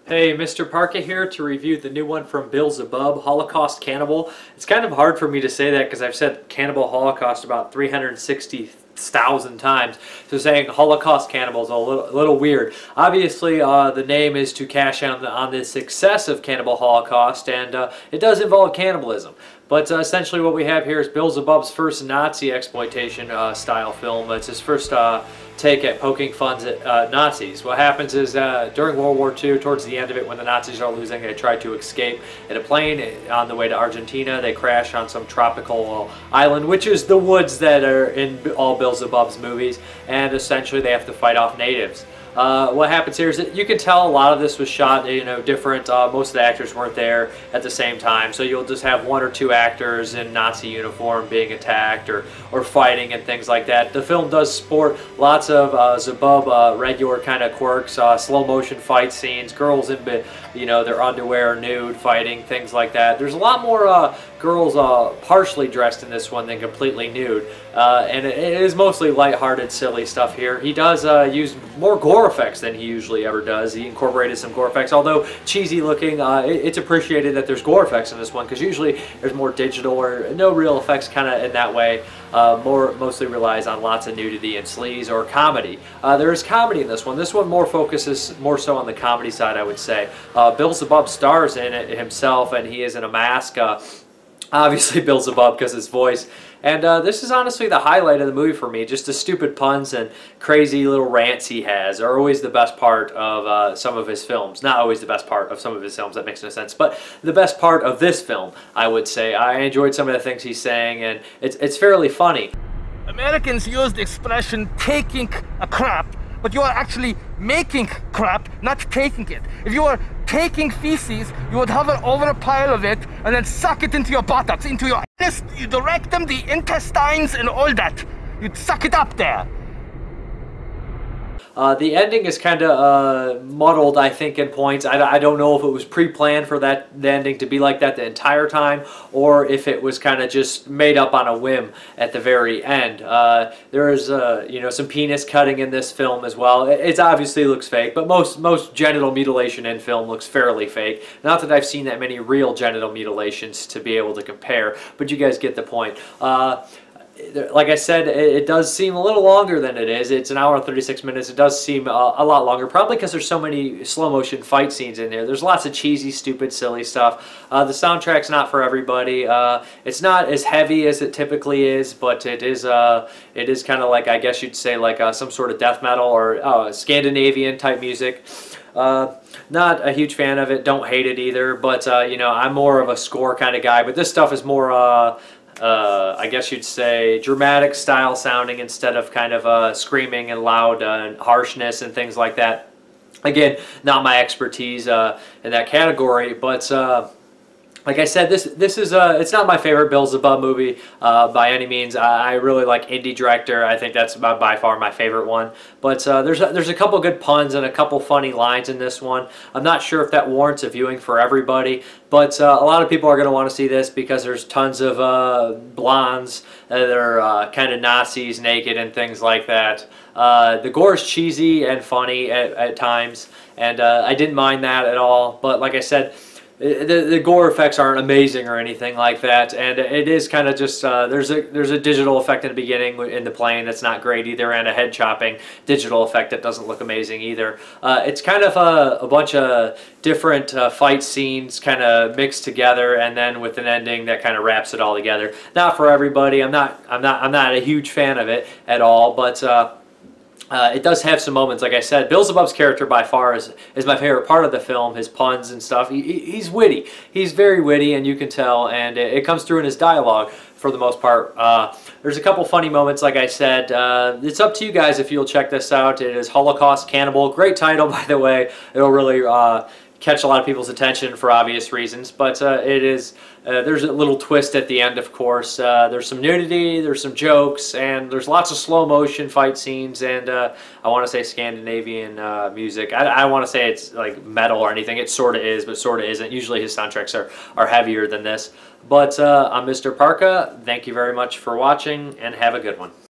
Hey, Mrparka here to review the new one from Bill Zebub, Holocaust Cannibal. It's kind of hard for me to say that because I've said Cannibal Holocaust about 360,000 times. So saying Holocaust Cannibal is a little weird. Obviously, the name is to cash in on the success of Cannibal Holocaust, and it does involve cannibalism. But essentially what we have here is Bill Zebub's first Nazi exploitation style film. It's his first take at poking fun at Nazis. What happens is during World War II, towards the end of it, when the Nazis are losing, they try to escape in a plane on the way to Argentina. They crash on some tropical island, which is the woods that are in all Bill Zebub's movies, and essentially they have to fight off natives. What happens here is that you can tell a lot of this was shot, different. Most of the actors weren't there at the same time, so you'll just have one or two actors in Nazi uniform being attacked or fighting and things like that. The film does sport lots of Zebub regular kind of quirks, slow motion fight scenes, girls in their underwear, nude, fighting, things like that. There's a lot more girls partially dressed in this one than completely nude, and it is mostly lighthearted, silly stuff here. He does use more gore effects than he usually ever does. He incorporated some gore effects, although cheesy looking. It's appreciated that there's gore effects in this one because usually there's more digital or no real effects kind of in that way. Mostly relies on lots of nudity and sleaze or comedy. There is comedy in this one. This one more focuses more so on the comedy side, I would say. Bill Zebub stars in it himself, and he is in a mask. Obviously Bill Zebub because his voice. And this is honestly the highlight of the movie for me. Just the stupid puns and crazy little rants he has are always the best part of some of his films. Not always the best part of some of his films, that makes no sense, but the best part of this film, I would say. I enjoyed some of the things he's saying, and it's fairly funny. Americans use the expression taking a crap, but you are actually making crap, not taking it. If you were taking feces, you would hover over a pile of it and then suck it into your buttocks, into your anus, the rectum, the intestines, and all that. You'd suck it up there. The ending is kind of muddled, I think, in points. I don't know if it was pre-planned for the ending to be like that the entire time, or if it was kind of just made up on a whim at the very end. There is, some penis cutting in this film as well. It obviously looks fake, but most genital mutilation in film looks fairly fake. Not that I've seen that many real genital mutilations to be able to compare, but you guys get the point. Like I said, it does seem a little longer than it is. It's an hour and 36 minutes. It does seem a lot longer, probably because there's so many slow motion fight scenes in there. There's lots of cheesy, stupid, silly stuff. The soundtrack's not for everybody. It's not as heavy as it typically is, but it is kind of like, I guess you'd say, like some sort of death metal or Scandinavian type music. Not a huge fan of it. Don't hate it either, but I'm more of a score kind of guy. But this stuff is more I guess you'd say dramatic style sounding instead of kind of screaming and loud and harshness and things like that. Again, not my expertise in that category, but like I said, this is it's not my favorite Bill Zebub movie by any means. I really like Indie Director. I think that's by far my favorite one. But there's a couple good puns and a couple funny lines in this one. I'm not sure if that warrants a viewing for everybody, but a lot of people are going to want to see this because there's tons of blondes that are kind of Nazis naked and things like that. The gore is cheesy and funny at times, and I didn't mind that at all. But like I said, the gore effects aren't amazing or anything like that, and it is kind of just there's a digital effect in the beginning in the plane that's not great either, and a head chopping digital effect that doesn't look amazing either. It's kind of a bunch of different fight scenes kind of mixed together, and then with an ending that kind of wraps it all together. Not for everybody. I'm not a huge fan of it at all, but it does have some moments. Like I said, Bill Zebub's character by far is my favorite part of the film. His puns and stuff. He's witty. He's very witty, and you can tell, and it comes through in his dialogue for the most part. There's a couple funny moments, like I said. It's up to you guys if you'll check this out. It is Holocaust Cannibal. Great title, by the way. It'll really catch a lot of people's attention for obvious reasons, but it is there's a little twist at the end, of course. There's some nudity, there's some jokes, and there's lots of slow motion fight scenes, and I want to say Scandinavian music. I don't want to say it's like metal or anything. It sort of is, but sort of isn't. Usually his soundtracks are heavier than this. But I'm Mrparka. Thank you very much for watching, and have a good one.